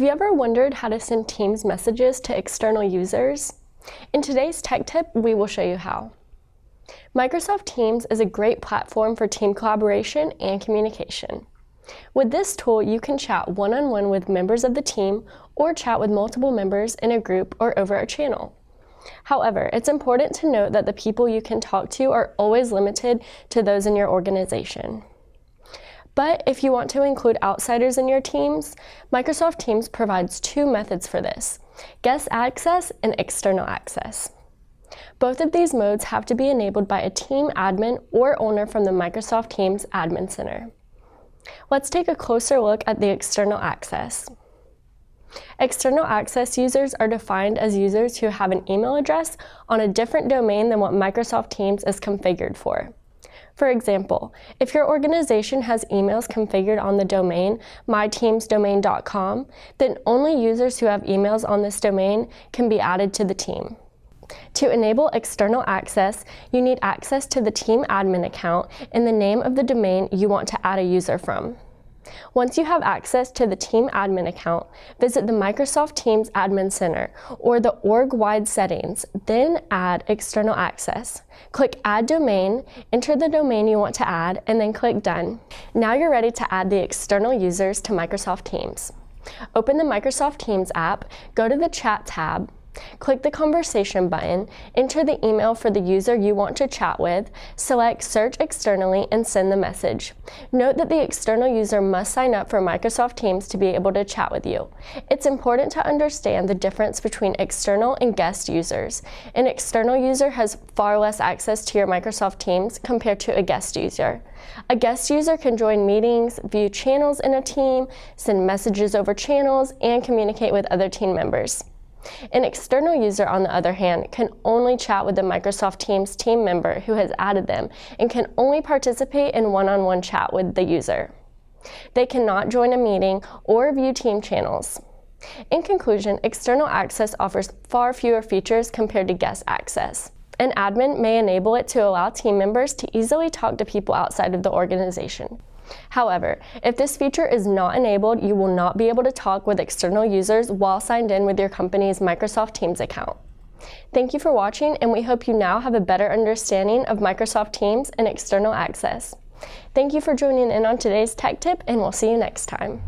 Have you ever wondered how to send Teams messages to external users? In today's tech tip, we will show you how. Microsoft Teams is a great platform for team collaboration and communication. With this tool, you can chat one-on-one with members of the team or chat with multiple members in a group or over a channel. However, it's important to note that the people you can talk to are always limited to those in your organization. But if you want to include outsiders in your teams, Microsoft Teams provides two methods for this: guest access and external access. Both of these modes have to be enabled by a team admin or owner from the Microsoft Teams Admin Center. Let's take a closer look at the external access. External access users are defined as users who have an email address on a different domain than what Microsoft Teams is configured for. For example, if your organization has emails configured on the domain myteamsdomain.com, then only users who have emails on this domain can be added to the team. To enable external access, you need access to the team admin account and the name of the domain you want to add a user from. Once you have access to the team admin account, visit the Microsoft Teams Admin Center or the org-wide settings, then add external access. Click Add Domain, enter the domain you want to add, and then click Done. Now you're ready to add the external users to Microsoft Teams. Open the Microsoft Teams app, go to the Chat tab, click the Conversation button, enter the email for the user you want to chat with, select Search Externally, and send the message. Note that the external user must sign up for Microsoft Teams to be able to chat with you. It's important to understand the difference between external and guest users. An external user has far less access to your Microsoft Teams compared to a guest user. A guest user can join meetings, view channels in a team, send messages over channels, and communicate with other team members. An external user, on the other hand, can only chat with the Microsoft Teams team member who has added them and can only participate in one-on-one chat with the user. They cannot join a meeting or view team channels. In conclusion, external access offers far fewer features compared to guest access. An admin may enable it to allow team members to easily talk to people outside of the organization. However, if this feature is not enabled, you will not be able to talk with external users while signed in with your company's Microsoft Teams account. Thank you for watching, and we hope you now have a better understanding of Microsoft Teams and external access. Thank you for joining in on today's Tech Tip, and we'll see you next time.